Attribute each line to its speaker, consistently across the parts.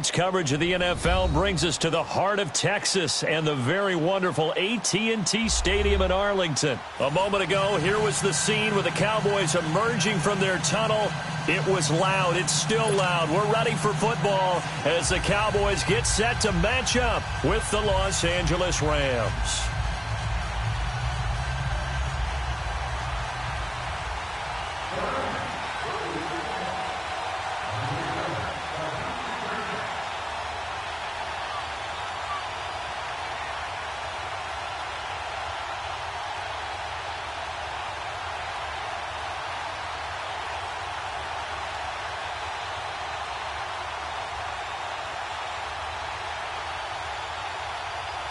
Speaker 1: Sports coverage of the NFL brings us to the heart of Texas and the very wonderful AT&T Stadium in Arlington. A moment ago, here was the scene with the Cowboys emerging from their tunnel. It was loud. It's still loud. We're ready for football as the Cowboys get set to match up with the Los Angeles Rams.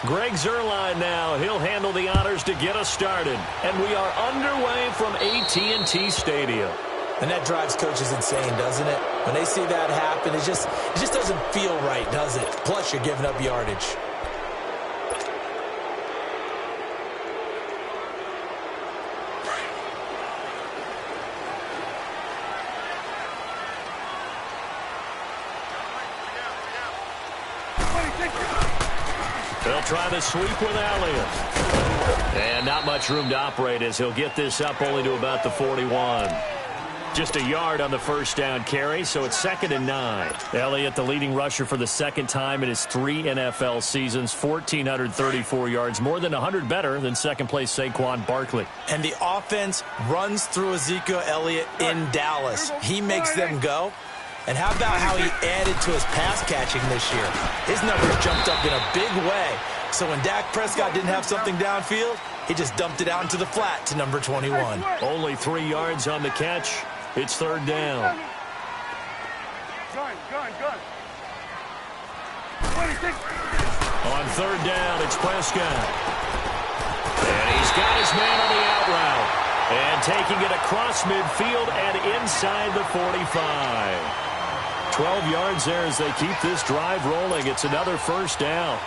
Speaker 1: Greg Zuerlein now. He'll handle the honors to get us started. And we are underway from AT&T Stadium.
Speaker 2: And that drives coaches insane, doesn't it? When they see that happen, it just doesn't feel right, does it? Plus, you're giving up yardage.
Speaker 1: They'll try the sweep with Elliott. And not much room to operate as he'll get this up only to about the 41. Just a yard on the first down carry, so it's 2nd and 9. Elliott, the leading rusher for the second time in his 3 NFL seasons, 1,434 yards, more than 100 better than second-place Saquon Barkley.
Speaker 2: And the offense runs through Ezekiel Elliott in Dallas. He makes them go. And how about how he added to his pass catching this year? His numbers jumped up in a big way. So when Dak Prescott didn't have something downfield, he just dumped it out into the flat to number 21.
Speaker 1: Only 3 yards on the catch. It's 3rd down. On 3rd down, it's Prescott. And he's got his man on the out route. And taking it across midfield and inside the 45. 12 yards there as they keep this drive rolling. It's another first down.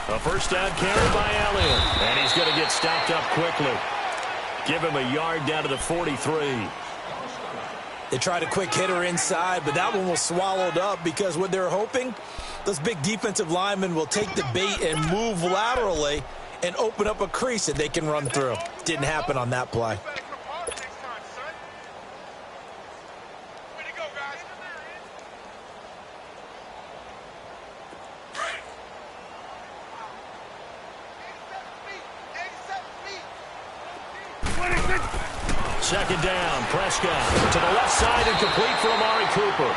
Speaker 1: A first down carry by Elliott. And he's going to get stopped up quickly. Give him a yard down to the 43.
Speaker 2: They tried a quick hitter inside, but that one was swallowed up because what they're hoping, those big defensive linemen will take the bait and move laterally and open up a crease that they can run through. Didn't happen on that play.
Speaker 1: Second down, Prescott to the left side and complete for Amari Cooper.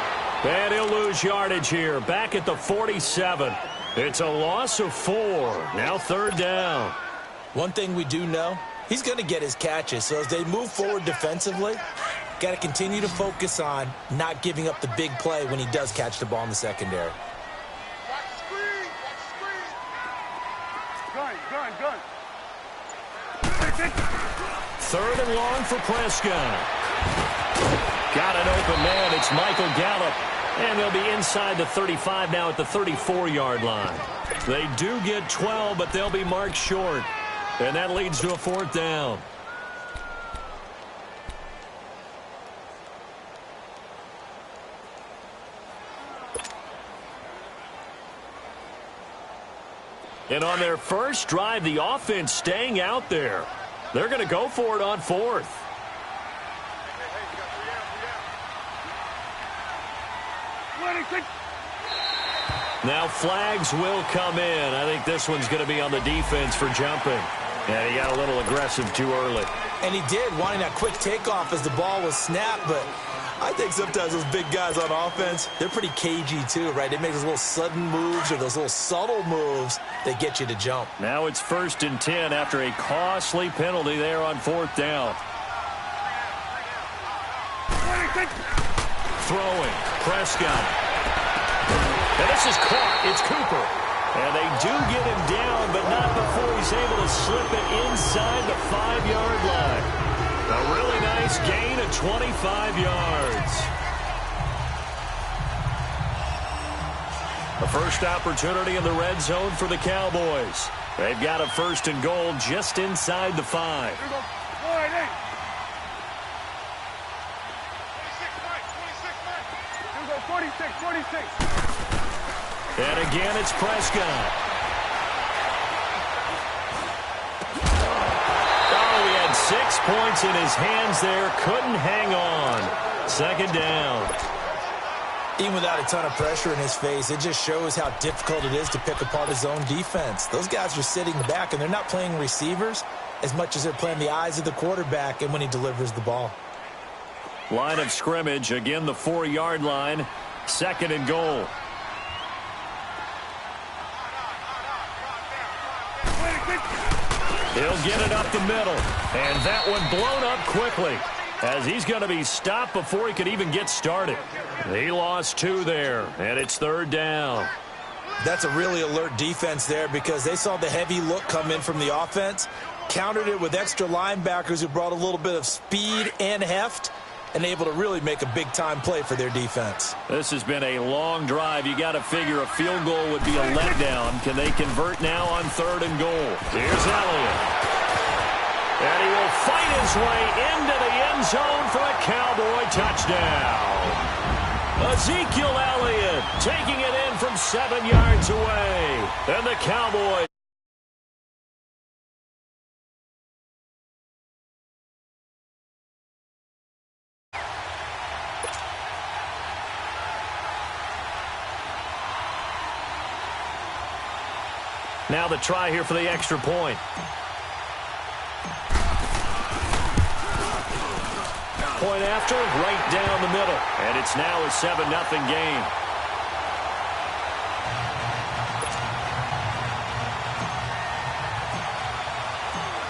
Speaker 1: And he'll lose yardage here, back at the 47. It's a loss of 4. Now 3rd down.
Speaker 2: One thing we do know, he's going to get his catches. So as they move forward defensively, got to continue to focus on not giving up the big play when he does catch the ball in the secondary.
Speaker 3: Gun.
Speaker 1: 3rd and long for Prescott. Got an open man. It's Michael Gallup. And they'll be inside the 35 now at the 34-yard line. They do get 12, but they'll be marked short. And that leads to a 4th down. And on their first drive, the offense staying out there. They're going to go for it on 4th. Now flags will come in. I think this one's going to be on the defense for jumping. Yeah, he got a little aggressive too early.
Speaker 2: And he did, wanting that quick takeoff as the ball was snapped, but I think sometimes those big guys on offense, they're pretty cagey too, right? They make those little sudden moves or those little subtle moves that get you to jump.
Speaker 1: Now it's 1st and 10 after a costly penalty there on 4th down. Throwing, Prescott. And this is caught. It's Cooper. And they do get him down, but not before he's able to slip it inside the 5-yard line. 25 yards. The first opportunity in the red zone for the Cowboys. They've got a first and goal just inside the 5. And again, it's Prescott. Oh, he had 6 points in his hands there. Couldn't hang on. Second down.
Speaker 2: Even without a ton of pressure in his face, it just shows how difficult it is to pick apart his own defense. Those guys are sitting back, and they're not playing receivers as much as they're playing the eyes of the quarterback and when he delivers the ball.
Speaker 1: Line of scrimmage, again the 4-yard line. Second and goal. He'll get it up the middle. And that one blown up quickly, as he's going to be stopped before he could even get started. He lost 2 there, and it's third down.
Speaker 2: That's a really alert defense there because they saw the heavy look come in from the offense, countered it with extra linebackers who brought a little bit of speed and heft, and able to really make a big-time play for their defense.
Speaker 1: This has been a long drive. You got to figure a field goal would be a letdown. Can they convert now on third and goal? Here's Elliott. And he will fight his way into the end zone for a Cowboy touchdown. Ezekiel Elliott taking it in from 7 yards away. And the Cowboys. Now the try here for the extra point. Point after, right down the middle. And it's now a 7-0 game.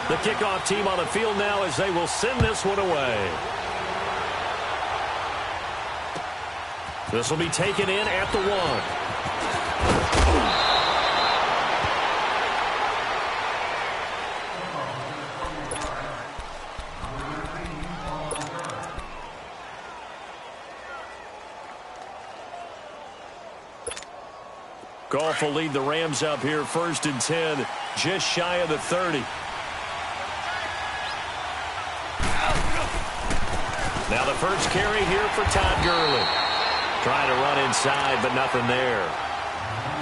Speaker 1: The kickoff team on the field now as they will send this one away. This will be taken in at the 1. Goff will lead the Rams up here, 1st and 10, just shy of the 30. Now the first carry here for Todd Gurley. Trying to run inside, but nothing there.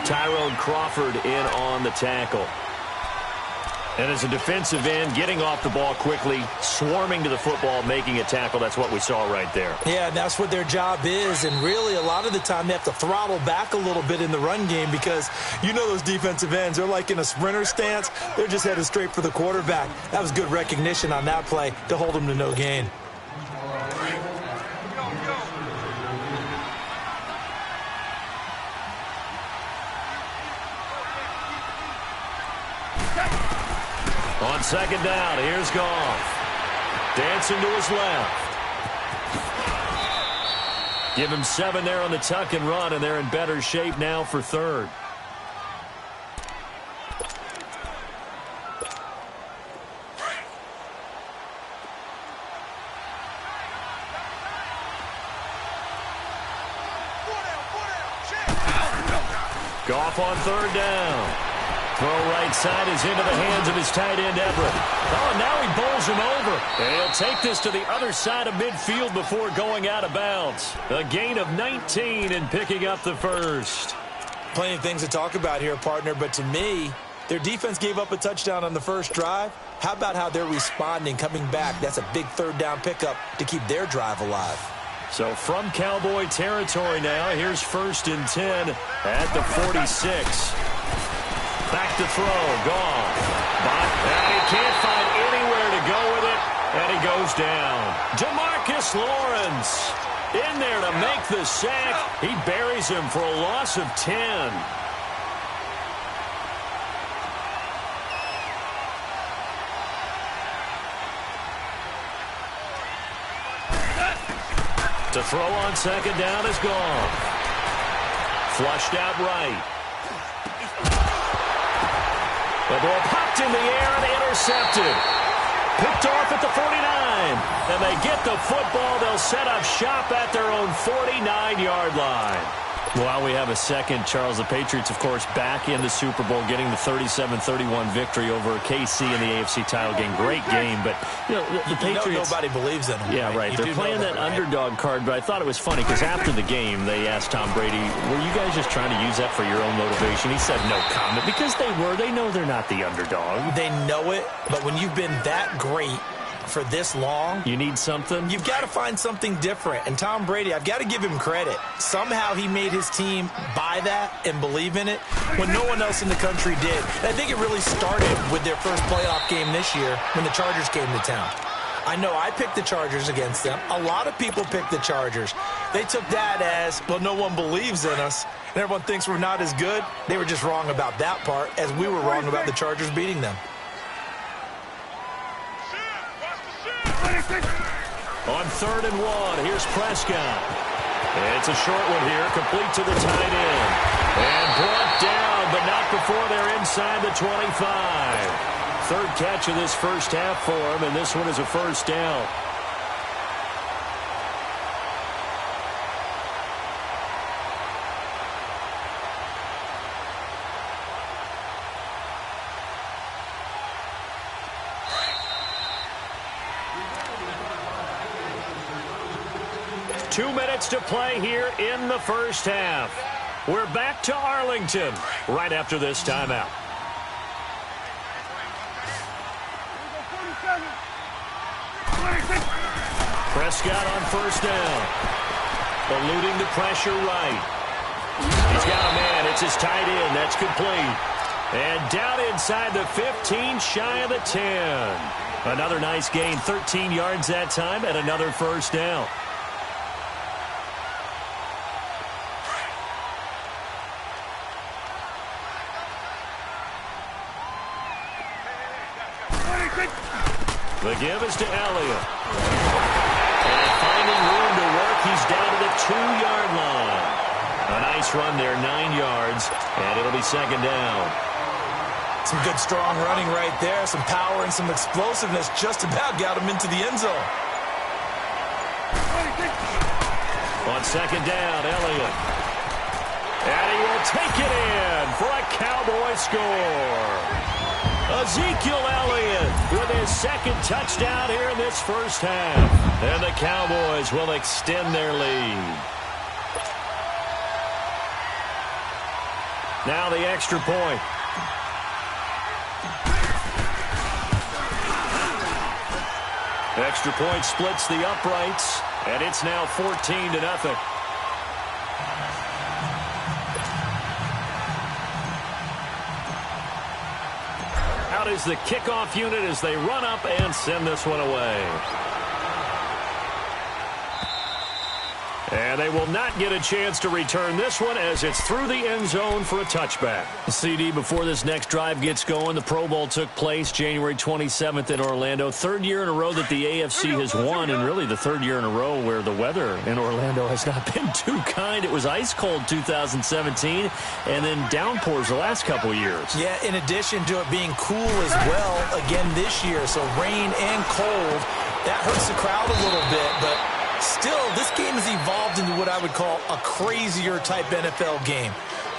Speaker 1: Tyrone Crawford in on the tackle. And as a defensive end, getting off the ball quickly, swarming to the football, making a tackle, that's what we saw right there.
Speaker 2: Yeah, and that's what their job is. And really, a lot of the time, they have to throttle back a little bit in the run game because you know those defensive ends, they're like in a sprinter stance. They're just headed straight for the quarterback. That was good recognition on that play to hold them to no gain.
Speaker 1: On second down, here's Goff. Dancing to his left. Give him 7 there on the tuck and run, and they're in better shape now for third. Goff on third down. Throw right side is into the hands of his tight end, Everett. Oh, and now he bowls him over. And he'll take this to the other side of midfield before going out of bounds. A gain of 19 and picking up the first.
Speaker 2: Plenty of things to talk about here, partner, but to me, their defense gave up a touchdown on the first drive. How about how they're responding, coming back? That's a big third down pickup to keep their drive alive.
Speaker 1: So from Cowboy territory now, here's 1st and 10 at the 46. Back to throw, Goff. And he can't find anywhere to go with it, and he goes down. Demarcus Lawrence in there to make the sack. He buries him for a loss of 10. To throw on second down is Goff. Flushed out right. The ball popped in the air and intercepted. Picked off at the 49. And they they get the football. They'll set up shop at their own 49-yard line. While we have a second, Charles, the Patriots, of course, back in the Super Bowl, getting the 37-31 victory over KC in the AFC title game. Great game, but the Patriots.
Speaker 2: Nobody believes in them.
Speaker 1: Yeah, right. They're playing that underdog card, but I thought it was funny because after the game, they asked Tom Brady, "Were you guys just trying to use that for your own motivation?" He said no comment because they were. They know they're not the underdog.
Speaker 2: They know it, but when you've been that great for this long,
Speaker 1: you need something. You've
Speaker 2: got to find something different. And Tom Brady, I've got to give him credit. Somehow he made his team buy that and believe in it when no one else in the country did. And I think it really started with their first playoff game this year when the Chargers came to town. I know I picked the Chargers against them. A lot of people picked the Chargers. They took that as, well, no one believes in us, and everyone thinks we're not as good. They were just wrong about that part, as we were wrong about the Chargers beating them.
Speaker 1: On 3rd and 1, here's Prescott. It's a short one here, complete to the tight end. And brought down, but not before they're inside the 25. Third catch of this first half for him, and this one is a first down. Two minutes to play here in the first half. We're back to Arlington right after this timeout. Prescott on first down. Eluding the pressure right. He's got a man. It's his tight end. That's complete. And down inside the 15, shy of the 10. Another nice gain, 13 yards that time, and another first down. The give is to Elliott. And finding room to work, he's down to the 2-yard line. A nice run there, 9 yards, and it'll be second down.
Speaker 2: Some good, strong running right there. Some power and some explosiveness just about got him into the end zone.
Speaker 1: On second down, Elliott. And he will take it in for a Cowboy score. Ezekiel Elliott with his second touchdown here in this first half. And the Cowboys will extend their lead. Now the extra point. Extra point splits the uprights, and it's now 14-0. Out is the kickoff unit as they run up and send this one away. And they will not get a chance to return this one as it's through the end zone for a touchback. CD, before this next drive gets going, the Pro Bowl took place January 27th in Orlando. Third year in a row that the AFC has won, and really the third year in a row where the weather in Orlando has not been too kind. It was ice cold 2017, and then downpours the last couple of years.
Speaker 2: Yeah, in addition to it being cool as well again this year, so rain and cold, that hurts the crowd a little bit, but still, this game has evolved into what I would call a crazier type NFL game.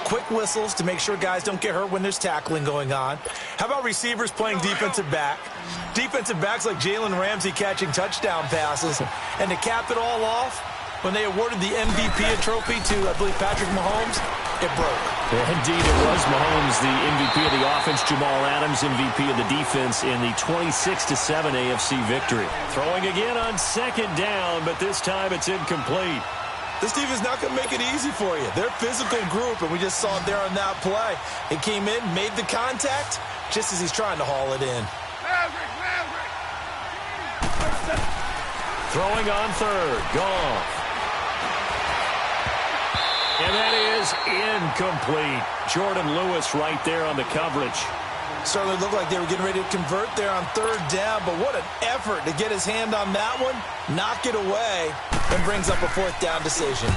Speaker 2: Quick whistles to make sure guys don't get hurt when there's tackling going on. How about receivers playing defensive back? Defensive backs like Jalen Ramsey catching touchdown passes. And to cap it all off, when they awarded the MVP trophy to, I believe, Patrick Mahomes, it broke.
Speaker 1: Yeah, indeed, it was Mahomes, the MVP of the offense. Jamal Adams, MVP of the defense in the 26-7 AFC victory. Throwing again on second down, but this time it's incomplete.
Speaker 2: This defense is not going to make it easy for you. They're a physical group, and we just saw it there on that play. It came in, made the contact, just as he's trying to haul it in.
Speaker 1: Throwing on third, Goff. And that is incomplete. Jordan Lewis right there on the coverage.
Speaker 2: Certainly looked like they were getting ready to convert there on third down, but what an effort to get his hand on that one, knock it away, and brings up a fourth down decision.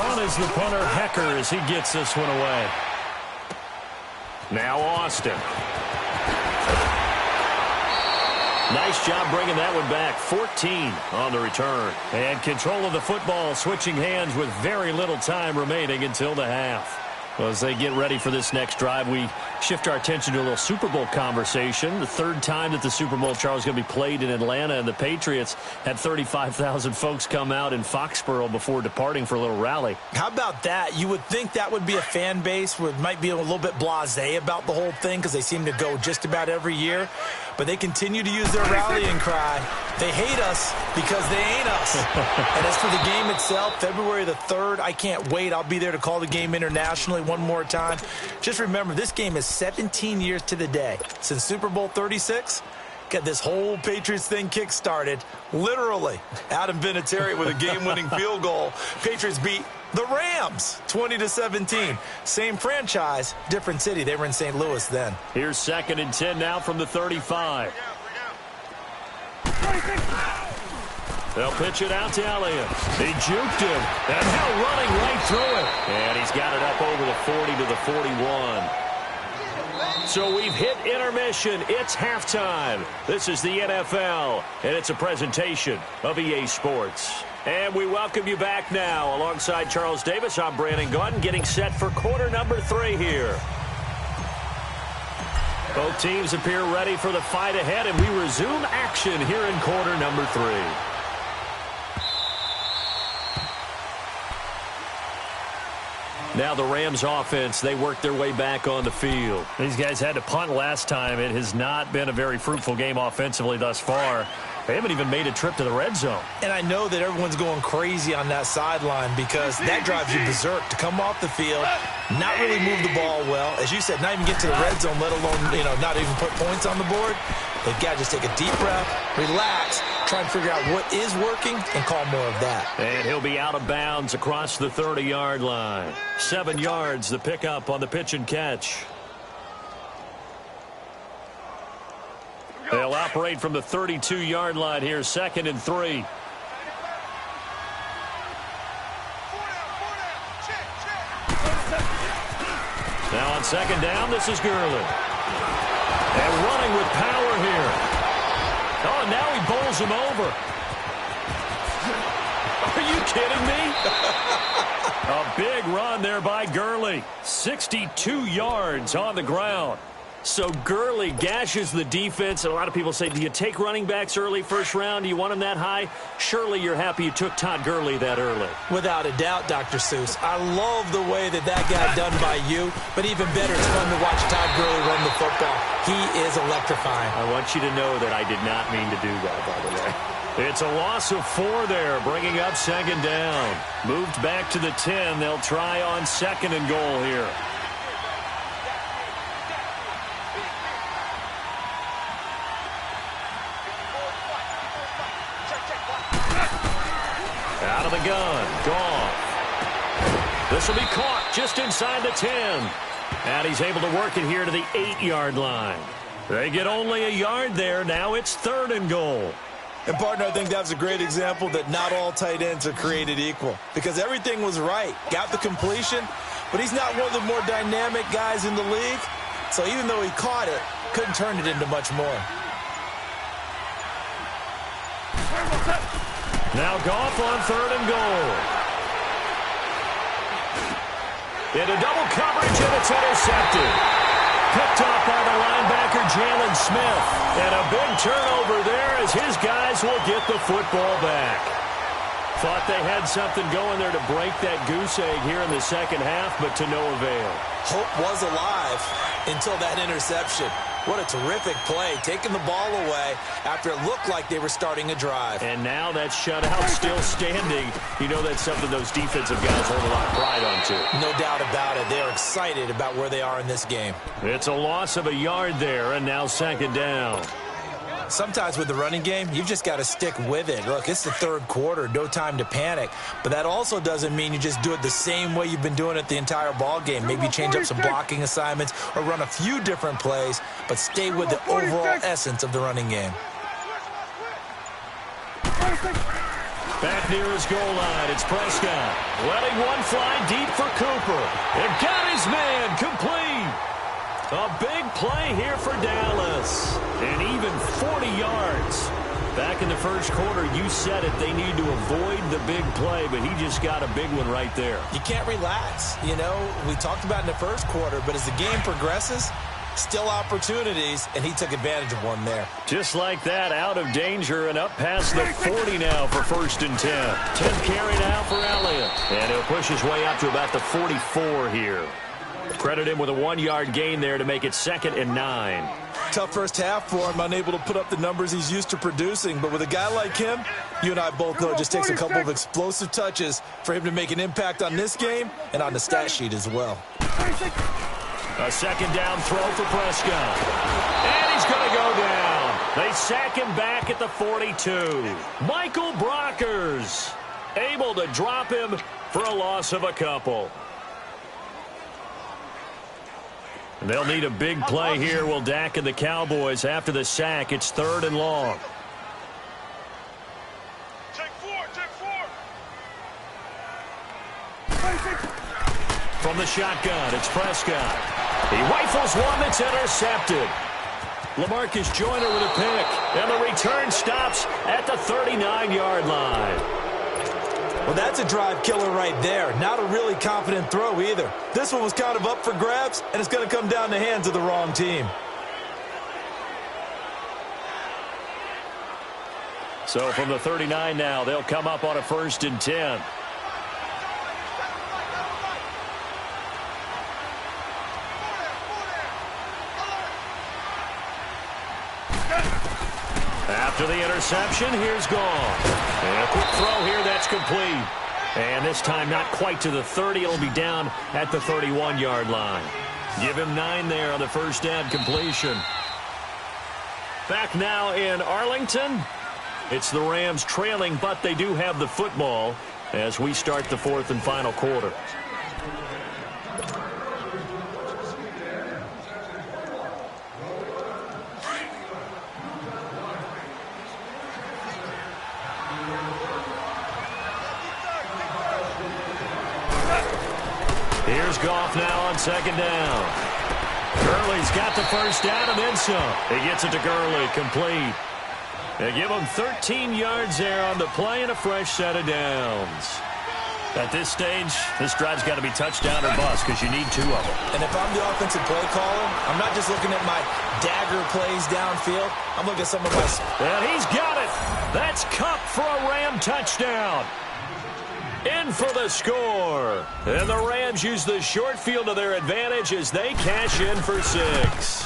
Speaker 1: On is the punter, Hecker, as he gets this one away. Now Austin. Nice job bringing that one back. 14 on the return. And control of the football switching hands with very little time remaining until the half. Well, as they get ready for this next drive, we shift our attention to a little Super Bowl conversation. The third time that the Super Bowl, Charles, is going to be played in Atlanta, and the Patriots had 35,000 folks come out in Foxborough before departing for a little rally.
Speaker 2: How about that? You would think that would be a fan base where it might be a little bit blasé about the whole thing because they seem to go just about every year. But they continue to use their rallying cry. They hate us because they ain't us. And as for the game itself, February the 3rd, I can't wait. I'll be there to call the game internationally one more time. Just remember, this game is 17 years to the day since Super Bowl 36. Get this whole Patriots thing kick-started. Literally, Adam Vinatieri with a game-winning field goal. Patriots beat the Rams 20-17. Same franchise, different city. They were in St. Louis then.
Speaker 1: Here's 2nd and 10 now from the 35. They'll pitch it out to Elliott. He juked him, and now running right through it. And he's got it up over the 40 to the 41. So we've hit intermission. It's halftime. This is the NFL, and it's a presentation of EA Sports. And we welcome you back now. Alongside Charles Davis, I'm Brandon Gaudin, getting set for quarter number 3 here. Both teams appear ready for the fight ahead, and we resume action here in quarter number 3. Now the Rams offense, they work their way back on the field. These guys had to punt last time. It has not been a very fruitful game offensively thus far. They haven't even made a trip to the red zone. And I know that everyone's going crazy on that sideline because that drives you berserk to come off the field, not really move the ball well. As you said, not even get to the red zone, let alone, not even put points on the board. They've got to just take a deep breath, relax, try and figure out what is working and call more of that. And he'll be out of bounds across the 30-yard line. 7 yards, the pickup on the pitch and catch. They'll operate from the 32-yard line here, 2nd and 3. Now on 2nd down, this is Gurley. And running with power here. Oh, now he bowls him over. Are you kidding me? A big run there by Gurley. 62 yards on the ground. So Gurley gashes the defense. And a lot of people say, do you take running backs early first round? Do you want them that high? Surely you're happy you took Todd Gurley that early. Without a doubt, Dr. Seuss. I love the way that got done by you. But even better, it's fun to watch Todd Gurley run the football. He is electrifying. I want you to know that I did not mean to do that, by the way. It's a loss of 4 there, bringing up 2nd down. Moved back to the 10. They'll try on 2nd and goal here. Out of the gun, Goff. This will be caught just inside the 10. And he's able to work it here to the 8-yard line. They get only a yard there. Now it's 3rd and goal. And, partner, I think that's a great example that not all tight ends are created equal. Because everything was right. Got the completion, but he's not one of the more dynamic guys in the league. So even though he caught it, couldn't turn it into much more. Now Goff on 3rd and goal. Into double coverage, and it's intercepted. Picked off by the linebacker, Jalen Smith. And a big turnover there as his guys will get the football back. Thought they had something going there to break that goose egg here in the second half, but to no avail. Hope was alive until that interception. What a terrific play, taking the ball away after it looked like they were starting a drive. And now that shutout still standing. You know that's something those defensive guys hold a lot of pride on, too. No doubt about it. They're excited about where they are in this game. It's a loss of a yard there, and now 2nd down. Sometimes with the running game, you've just got to stick with it. Look, it's the 3rd quarter, no time to panic. But that also doesn't mean you just do it the same way you've been doing it the entire ball game. Maybe change up some blocking assignments or run a few different plays, but stay with the overall essence of the running game. Back near his goal line, it's Prescott. Letting one fly deep for Cooper. And got his man complete. A big play here for Dallas. And even 40 yards. Back in the first quarter, you said it, they need to avoid the big play, but he just got a big one right there.
Speaker 2: You can't relax. You know, we talked about in the first quarter, but as the game progresses, still opportunities, and he took advantage of one there.
Speaker 1: Just like that, out of danger and up past the 40 now for 1st and 10. 10th carry now for Elliott. And he'll push his way up to about the 44 here. Credit him with a 1-yard gain there to make it 2nd and 9.
Speaker 2: Tough first half for him, unable to put up the numbers he's used to producing. But with a guy like him, you and I both know it just takes a couple of explosive touches for him to make an impact on this game and on the stat sheet as well.
Speaker 1: A 2nd down throw for Prescott. And he's going to go down. They sack him back at the 42. Michael Brockers able to drop him for a loss of a couple. And they'll need a big play here, will Dak and the Cowboys after the sack. It's 3rd and long. From the shotgun, it's Prescott. He rifles one that's intercepted. LaMarcus Joyner with a pick. And the return stops at the 39-yard line.
Speaker 2: Well, that's a drive killer right there. Not a really confident throw either. This one was kind of up for grabs, and it's going to come down the hands of the wrong team.
Speaker 1: So from the 39 now, they'll come up on a 1st and 10. After the interception, here's gone. And a quick throw here that's complete. And this time not quite to the 30. It'll be down at the 31-yard line. Give him 9 there on the first down completion. Back now in Arlington. It's the Rams trailing, but they do have the football as we start the 4th and final quarter. Here's Goff now on 2nd down. Gurley's got the first down and then some. He gets it to Gurley, complete. They give him 13 yards there on the play and a fresh set of downs. At this stage, this drive's got to be touchdown or bust because you need 2 of them.
Speaker 2: And if I'm the offensive play caller, I'm not just looking at my dagger plays downfield. I'm looking at some of my...
Speaker 1: And he's got it. That's Kupp for a Ram touchdown. In for the score. And the Rams use the short field to their advantage as they cash in for 6.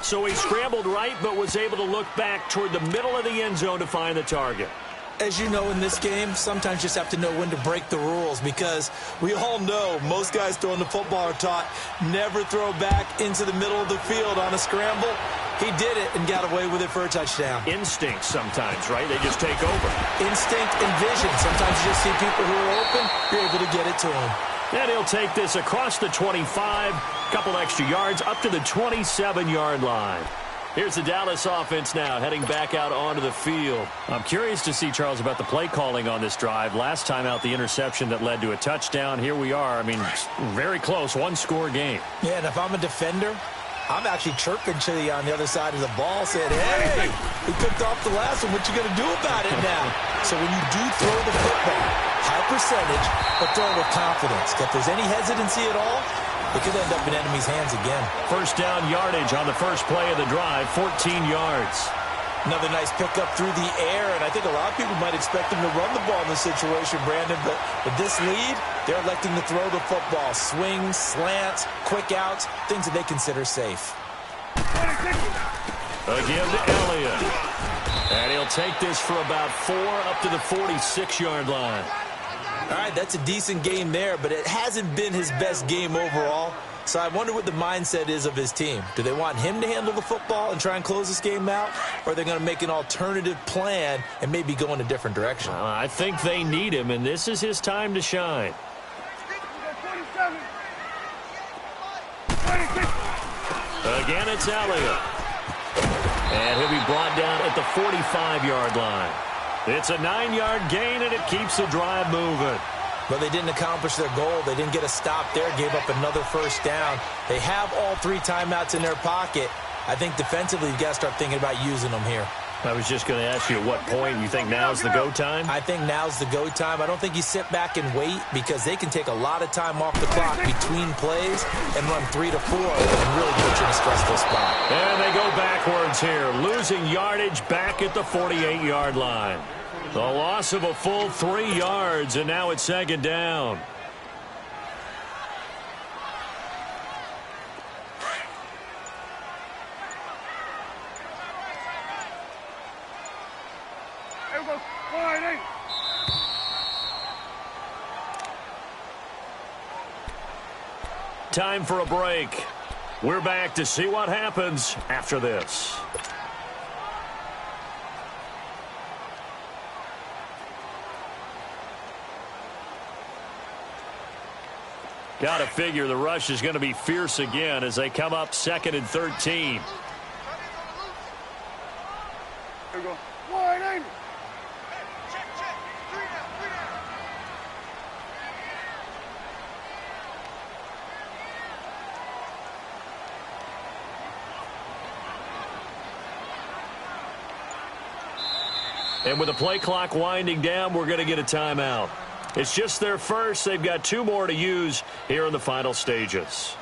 Speaker 1: So he scrambled right but was able to look back toward the middle of the end zone to find the target.
Speaker 2: As you know, in this game, sometimes you just have to know when to break the rules because we all know most guys throwing the football are taught never throw back into the middle of the field on a scramble. He did it and got away with it for a touchdown.
Speaker 1: Instinct sometimes, right? They just take over.
Speaker 2: Instinct and vision. Sometimes you just see people who are open, you're able to get it to them.
Speaker 1: And he'll take this across the 25, couple extra yards, up to the 27-yard line. Here's the Dallas offense now heading back out onto the field. I'm curious to see, Charles, about the play calling on this drive. Last time out, the interception that led to a touchdown. Here we are. I mean, very close, 1-score game.
Speaker 2: Yeah, and if I'm a defender, I'm actually chirping to you on the other side of the ball, saying, hey, we picked off the last one. What you going to do about it now? So when you do throw the football, high percentage, but throw with confidence. If there's any hesitancy at all, it could end up in enemy's hands again.
Speaker 1: First down yardage on the first play of the drive, 14 yards.
Speaker 2: Another nice pickup through the air, and I think a lot of people might expect him to run the ball in this situation, Brandon, but with this lead, they're electing to throw the football. Swings, slants, quick outs, things that they consider safe.
Speaker 1: Again to Elliott. And he'll take this for about 4 up to the 46-yard line.
Speaker 2: All right, that's a decent game there, but it hasn't been his best game overall. So I wonder what the mindset is of his team. Do they want him to handle the football and try and close this game out? Or are they going to make an alternative plan and maybe go in a different direction?
Speaker 1: I think they need him, and this is his time to shine. Again, it's Elliott. And he'll be brought down at the 45-yard line. It's a 9-yard gain, and it keeps the drive moving.
Speaker 2: But they didn't accomplish their goal. They didn't get a stop there, gave up another first down. They have all 3 timeouts in their pocket. I think defensively, you've got to start thinking about using them here.
Speaker 1: I was just going to ask you at what point you think now's the go time?
Speaker 2: I think now's the go time. I don't think you sit back and wait because they can take a lot of time off the clock between plays and run 3 to 4 and really put you in a stressful spot.
Speaker 1: And they go backwards here, losing yardage back at the 48-yard line. The loss of a full 3 yards, and now it's second down. Time for a break. We're back to see what happens after this. Got to figure the rush is going to be fierce again as they come up 2nd and 13.
Speaker 3: Here we go. Wide angle. Check. 3 down.
Speaker 1: And with the play clock winding down, we're going to get a timeout. It's just their first. They've got 2 more to use here in the final stages.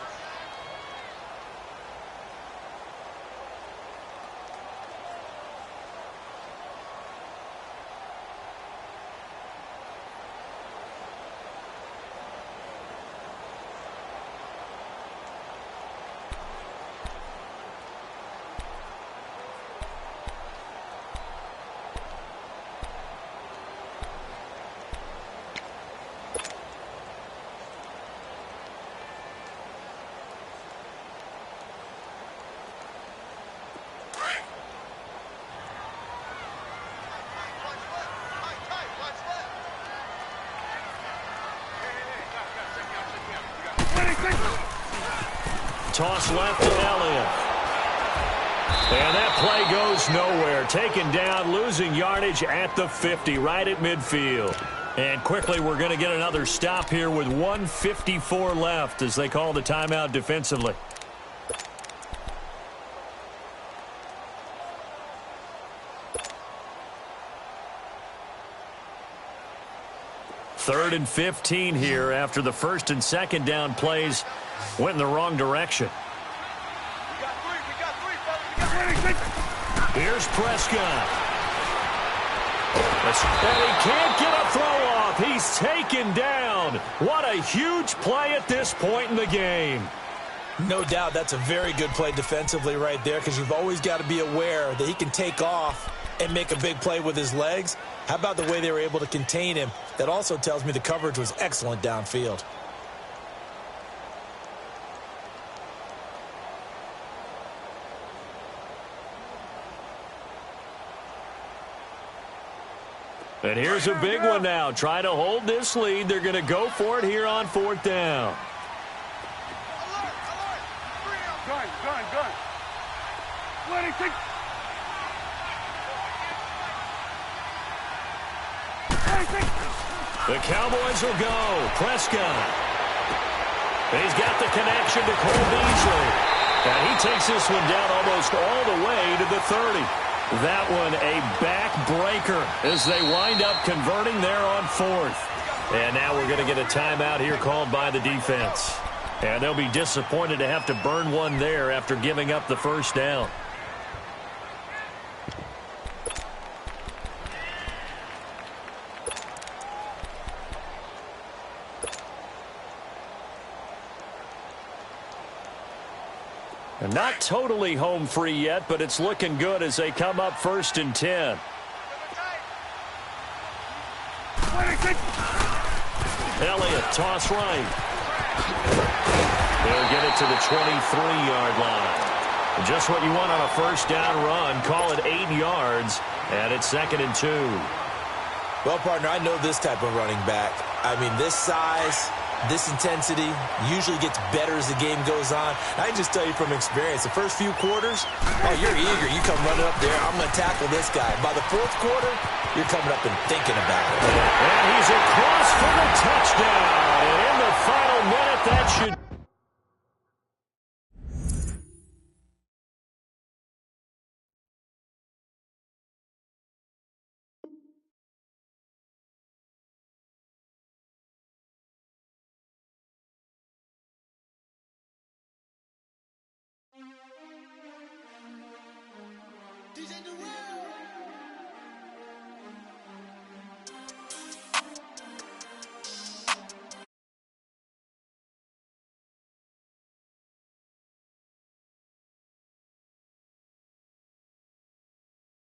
Speaker 1: Toss left to Elliott. And that play goes nowhere. Taken down, losing yardage at the 50, right at midfield. And quickly we're going to get another stop here with 1:54 left as they call the timeout defensively. Third and 15 here after the 1st and 2nd down plays went in the wrong direction.
Speaker 3: We got 3, fellas.
Speaker 1: Here's Prescott. And he can't get a throw off. He's taken down. What a huge play at this point in the game.
Speaker 2: No doubt that's a very good play defensively right there because you've always got to be aware that he can take off and make a big play with his legs. How about the way they were able to contain him? That also tells me the coverage was excellent downfield.
Speaker 1: And here's a big one now. Try to hold this lead. They're going to go for it here on 4th down.
Speaker 3: Gun. Let it take.
Speaker 1: The Cowboys will go. Prescott. He's got the connection to Cole Beasley. And he takes this one down almost all the way to the 30. That one a backbreaker as they wind up converting there on 4th. And now we're going to get a timeout here called by the defense. And they'll be disappointed to have to burn one there after giving up the 1st down. And not totally home free yet, but it's looking good as they come up 1st and 10. Elliott, toss right. They'll get it to the 23-yard line. Just what you want on a 1st down run. Call it 8 yards, and it's 2nd and 2.
Speaker 2: Well, partner, I know this type of running back. I mean, this size, This intensity usually gets better as the game goes on. I can just tell you from experience, the first few quarters, oh, you're eager. You come running up there, I'm going to tackle this guy. By the fourth quarter, you're coming up and thinking about it.
Speaker 1: And he's across for the touchdown. And in the final minute, that should